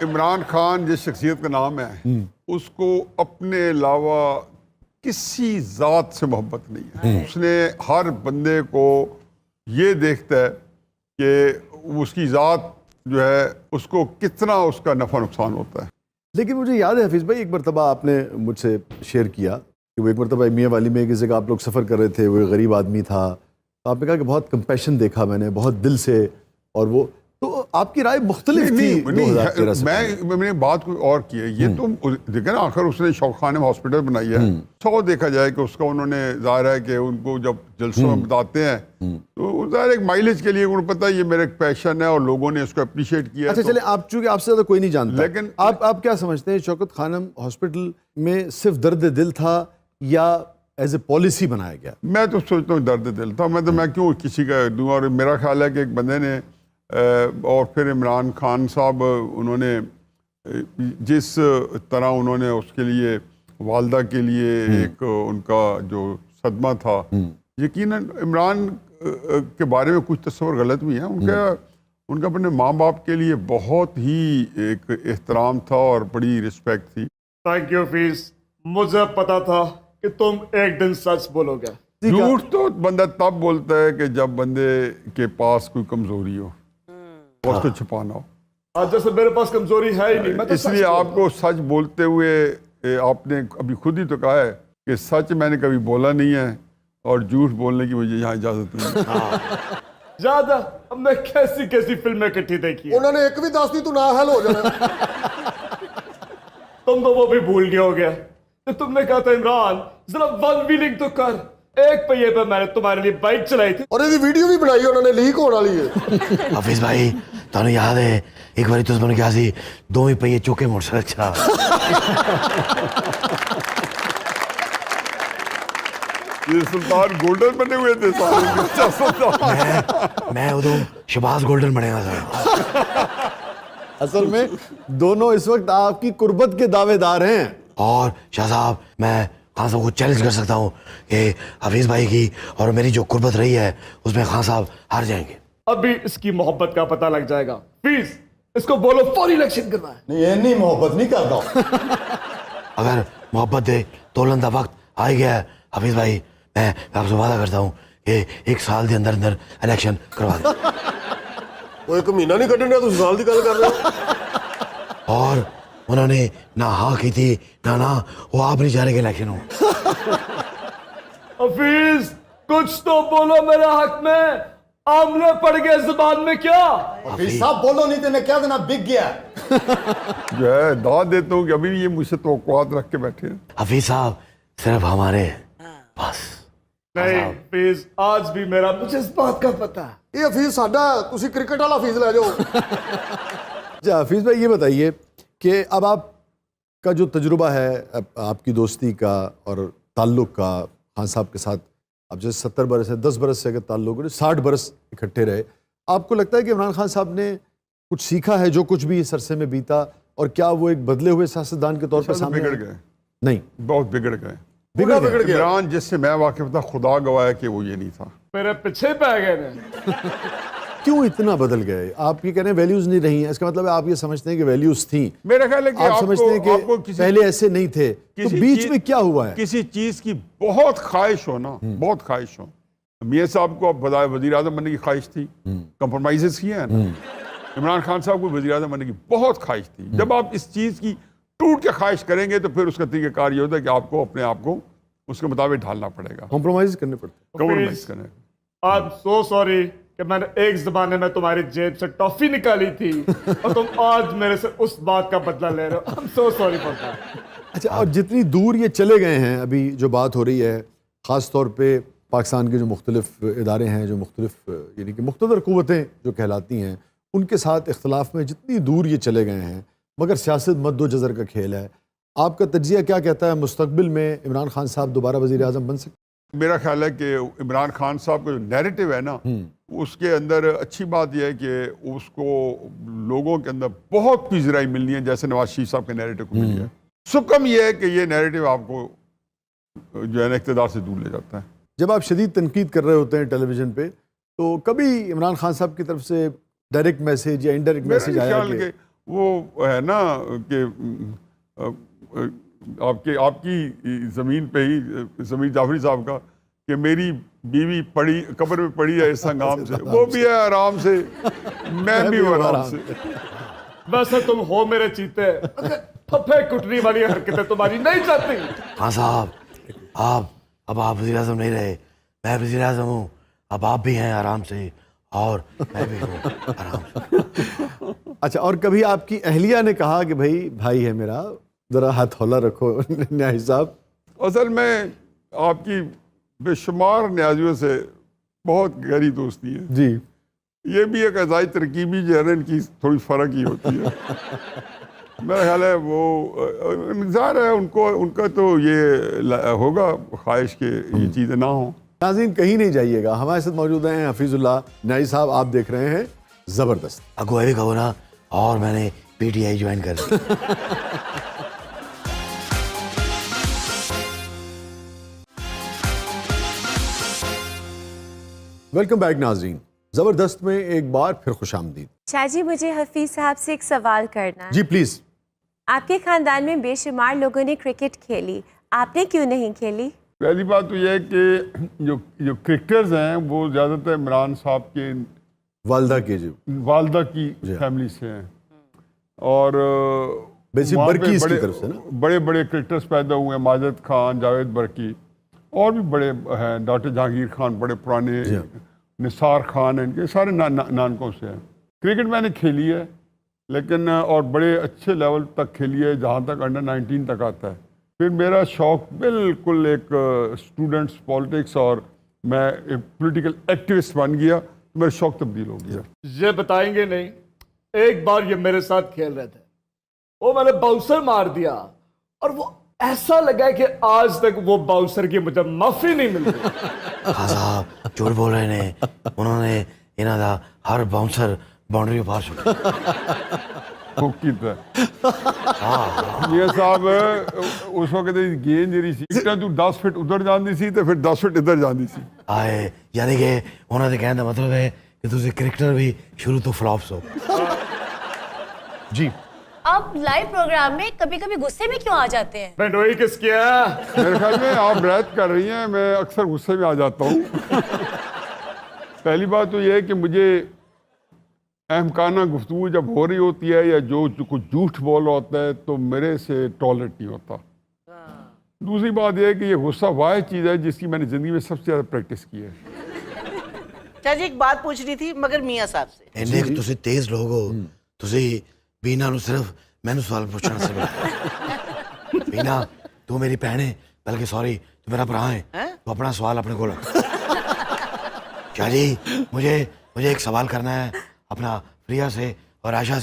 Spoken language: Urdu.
عمران خان جس شخصیت کا نام ہے اس کو اپنے علاوہ کسی ذات سے محبت نہیں ہے. اس نے ہر بندے کو یہ دیکھتا ہے کہ اس کی ذات جو ہے اس کو کتنا اس کا نفع نقصان ہوتا ہے. لیکن مجھے یاد ہے حفیظ بھائی، ایک مرتبہ آپ نے مجھ سے شیئر کیا کہ وہ ایک مرتبہ میاں والی میں کسی جگہ آپ لوگ سفر کر رہے تھے، وہ ایک غریب آدمی تھا. آپ نے کہا کہ بہت کمپیشن دیکھا میں نے، بہت دل سے. اور وہ تو آپ کی رائے مختلف تھی. میں نے بات کوئی اور کی ہے. یہ تو دیکھیں نا، آخر اس نے شوق خان ہاسپٹل بنائی ہے. 100 دیکھا جائے کہ اس کا انہوں نے ظاہر ہے کہ ان کو جب جلسوں میں بتاتے ہیں تو ظاہر ایک مائلیج کے لیے انہوں نے پتا ہے یہ میرا ایک پیشن ہے اور لوگوں نے اس کو اپریشیٹ کیا. اچھا چلیں، آپ چونکہ آپ سے زیادہ کوئی نہیں جانتا، لیکن آپ کیا سمجھتے ہیں شوکت خانم ہاسپٹل میں صرف درد دل تھا یا ایز اے پالیسی بنایا گیا؟ میں تو سوچتا ہوں درد دل تھا. میں کیوں کسی کا دوں. اور میرا خیال ہے کہ ایک بندے نے اور پھر عمران خان صاحب انہوں نے جس طرح انہوں نے اس کے لیے والدہ کے لیے ایک ان کا جو صدمہ تھا، یقیناً عمران کے بارے میں کچھ تصور غلط بھی ہیں. ان کا اپنے ماں باپ کے لیے بہت ہی ایک احترام تھا اور بڑی رسپیکٹ تھی. تھینک یو حفیظ، مجھے پتا تھا کہ تم ایک دن سچ بولو گے. جھوٹ تو بندہ تب بولتا ہے کہ جب بندے کے پاس کوئی کمزوری ہو، اس کو چھپانا ہو. آج جیسے میرے پاس کمزوری ہے ہی نہیں، میں تو اس لیے آپ کو سچ بولتے ہوئے آپ نے ابھی خود ہی تو کہا ہے کہ سچ میں نے کبھی بولا نہیں ہے اور جھوٹ بولنے کی مجھے یہاں اجازت نہیں. زیادہ اب میں کیسی فلمیں اکٹھی دیکھی. انہوں نے ایک بھی دس دی تو نہ حل ہو جانا. تم تو وہ بھی بھول گئے ہو گیا کہ تم نے کہا تھا عمران ذرا ون ویلنگ تو کر. ایک پہیے پہ میں نے تمہارے لیے بائک چلائی تھی اور یہ ویڈیو بھی بنائی انہوں نے، لیک ہونے والی ہے. حفیظ بھائی تمہیں یاد ہے ایک بار تو نے کیا سی دو ہی پہیے چوکے موٹر سائیکل چلا. یہ سلطان گولڈن بنے ہوئے تھے. میں ادو شباز گولڈن بنے گا سر. اصل میں دونوں اس وقت آپ کی قربت کے دعوے دار ہیں. اور شاہ صاحب میں خان صاحب کو چیلنج کر سکتا ہوں کہ حفیظ بھائی کی اور میری جو قربت رہی ہے اس میں خان صاحب ہار جائیں گے. ابھی اس کی محبت کا پتہ لگ جائے گا. حفیظ اس کو بولو فوری الیکشن کرنا ہے. نہیں یہ نہیں محبت نہیں کرتا. اگر محبت دے تولن دا وقت آ گیا ہے حفیظ بھائی، میں آپ سے وعدہ کرتا ہوں کہ 1 سال دے اندر الیکشن کروا دیں. وہ ایک مہینہ نہیں کٹنے تو سال کی گل کر رہے ہو. اور انہوں نے نہ ہاں کی تھی نہ وہ آپ نہیں چاہ رہے کہ الیکشن ہو. حفیظ کچھ تو بولو میرے حق میں. آملے پڑ گئے زبان میں کیا؟ حفیظ صاحب بولو نہیں تو کیا دینا بک گیا. جو ہے دعوت دیتا ہوں کہ ابھی یہ مجھ سے توقعات رکھ کے بیٹھے ہیں. حفیظ صاحب صرف ہمارے بس. نہیں حفیظ، آج بھی میرا مجھے اس بات کا پتا ہے. یہ حفیظ ساڈا تسی کرکٹ والا حفیظ لے جاؤ. اچھا حفیظ بھائی یہ بتائیے کہ اب آپ کا جو تجربہ ہے آپ کی دوستی کا اور تعلق کا خان صاحب کے ساتھ، اب جیسے 70 برس ہے، 10 برس سے اگر تعلق ہو 60 برس اکٹھے رہے، آپ کو لگتا ہے کہ عمران خان صاحب نے کچھ سیکھا ہے جو کچھ بھی اس عرصے میں بیتا، اور کیا وہ ایک بدلے ہوئے سیاستدان کے طور پر سامنے بگڑ گئے؟ نہیں بہت بگڑ گئے. بگڑ گئے. عمران جس سے میں واقف تھا خدا گواہ ہے کہ وہ یہ نہیں تھا. میرے پیچھے پہ گئے نا. کیوں اتنا بدل گئے؟ آپ یہ کہہ رہے ہیں ویلیوز نہیں رہی ہیں، اس کا مطلب ہے آپ یہ سمجھتے ہیں کہ ویلیوز تھیں. میرا خیال ہے کہ آپ سمجھتے ہیں کہ پہلے ایسے نہیں تھے، تو بیچ میں کیا ہوا ہے؟ کسی چیز کی بہت خواہش ہو نا، بہت خواہش ہو. میاں صاحب کو اب وزیر اعظم بننے کی خواہش تھی، کمپرومائزز کیے ہیں نا. عمران خان صاحب کو وزیر اعظم بننے کی بہت خواہش تھی. جب آپ اس چیز کی ٹوٹ کے خواہش کریں گے تو پھر اس کا طریقہ کار یہ ہوتا ہے کہ آپ کو اپنے آپ کو اس کے مطابق ڈھالنا پڑے گا، کمپرومائز کرنے پڑتے. کمپرومائز کرنے. آئی ایم سو سوری کہ میں نے ایک زمانے میں تمہاری جیب سے ٹافی نکالی تھی اور تم آج میرے سے اس بات کا بدلہ لے رہے ہو. I am so sorry for that. اچھا، اور جتنی دور یہ چلے گئے ہیں ابھی جو بات ہو رہی ہے، خاص طور پہ پاکستان کے جو مختلف ادارے ہیں، جو مختلف یعنی کہ مقتدر قوتیں جو کہلاتی ہیں، ان کے ساتھ اختلاف میں جتنی دور یہ چلے گئے ہیں، مگر سیاست مد و جزر کا کھیل ہے. آپ کا تجزیہ کیا کہتا ہے؟ مستقبل میں عمران خان صاحب دوبارہ وزیر اعظم بن سکتے؟ میرا خیال ہے کہ عمران خان صاحب کا جو نیریٹو ہے نا، اس کے اندر اچھی بات یہ ہے کہ اس کو لوگوں کے اندر بہت پذیرائی ملنی ہے، جیسے نواز شریف صاحب کے نیریٹو کو ملی ہے. سکم یہ ہے کہ یہ نیریٹو آپ کو جو ہے نا اقتدار سے دور لے جاتا ہے. جب آپ شدید تنقید کر رہے ہوتے ہیں ٹیلی ویژن پہ، تو کبھی عمران خان صاحب کی طرف سے ڈائریکٹ میسیج یا انڈائریکٹ میسیج آیا کہ وہ ہے نا کہ آپ کی زمین پہ ہی زمین جعفری صاحب کا کہ میری بیوی پڑی قبر میں پڑی ہے اس ہنگام سے، وہ بھی ہے آرام سے، میں بھی ہوں آرام سے. ویسے تم ہو میرے چیتے، پھپھے کٹنی والی حرکتیں تمہاری نہیں چاہتی. خان صاحب اب آپ وزیر اعظم نہیں رہے، میں وزیر اعظم ہوں، اب آپ بھی ہیں آرام سے اور میں بھی ہوں آرام سے. اچھا، اور کبھی آپ کی اہلیہ نے کہا کہ بھائی ہے میرا، ذرا ہاتھ ہولا رکھو نیازی صاحب؟ اصل میں آپ کی بے شمار نیازیوں سے بہت گہری دوستی ہے. جی. یہ بھی ایک غذائی ترکیبی جو ہے نا ان کی تھوڑی فرق ہی ہوتی ہے. میرا خیال ہے وہ ظاہر ہے ان کا تو یہ ہوگا خواہش کہ یہ چیزیں نہ ہوں. ناظرین کہیں نہیں جائیے گا، ہمارے ساتھ موجود ہیں حفیظ اللہ نیازی صاحب. آپ دیکھ رہے ہیں زبردست. اگو بھی کہو نا، اور میں نے پی ٹی آئی جوائن کر لی. ویلکم بیک ناظرین، زبردست میں ایک بار پھر خوش آمدید. شاہ جی مجھے حفیظ صاحب سے ایک سوال کرنا ہے. جی پلیز. آپ کے خاندان میں بے شمار لوگوں نے کرکٹ کھیلی، آپ نے کیوں نہیں کھیلی؟ پہلی بات تو یہ ہے کہ جو کرکٹرز ہیں وہ زیادہ تر عمران صاحب کے والدہ کے جو والدہ کی فیملی سے ہیں، اور وہاں پہ برکی کی طرف سے نا بڑے بڑے کرکٹرز پیدا ہوئے ہیں، ماجد خان، جاوید برکی، اور بھی بڑے ہیں، ڈاکٹر جہانگیر خان بڑے پرانے، نثار خان ہیں، ان کے سارے نانکوں سے ہیں. کرکٹ میں نے کھیلی ہے لیکن اور بڑے اچھے لیول تک کھیلی ہے، جہاں تک انڈر 19 تک آتا ہے. پھر میرا شوق بالکل ایک اسٹوڈنٹس پالیٹکس اور میں ایک پولیٹیکل ایکٹیوسٹ بن گیا، تو میرا شوق تبدیل ہو گیا. یہ بتائیں گے نہیں، ایک بار یہ میرے ساتھ کھیل رہے تھے، وہ میں نے باؤنسر مار دیا اور وہ ایسا لگا کہ آج تک وہ باؤنسر کی مجھے معافی نہیں مل رہی. خان صاحب جھوٹ بول رہے ہیں، انہوں نے انہوں دا ہر باؤنسر باؤنڈری پار چھوڑی. یہ صاحب اس وقت گیند جی سی تو 10 فٹ ادھر جاندی سی تو پھر 10 فٹ ادھر جاندی سی. آئے یعنی کہ انہوں نے کہنے کا مطلب ہے کہ تسی کرکٹر بھی شروع تو فلاپس ہو. جی. آپ لائیو پروگرام میں کبھی کبھی غصے میں کیوں آ جاتے ہیں؟ میں ڈوئی کس کیا؟ میرے خیال میں آپ بیعت کر رہی ہیں، میں اکثر غصے میں آ جاتا ہوں. پہلی بات تو یہ ہے کہ مجھے احمقانہ گفتگو جب ہو رہی ہوتی ہے یا جو کچھ جھوٹ بول رہا ہوتا ہے تو میرے سے ٹالریٹ نہیں ہوتا. دوسری بات یہ ہے کہ یہ غصہ واحد چیز ہے جس کی میں نے زندگی میں سب سے زیادہ پریکٹس کی ہے. چاچا جی ایک بات پوچھنی تھی مگر میاں صاحب سے. انہیں کہ تسی تیز لوگ ہو، تسی بینا نو صرف میں نو سوال پوچھنا سے بلا. بینا تو میری بہن ہے، بلکہ سوری تو میرا برا ہے، تو اپنا سوال اپنے کو رکھ. شاہ جی مجھے ایک سوال کرنا ہے اپنا پریا سے اور عائشہ سے.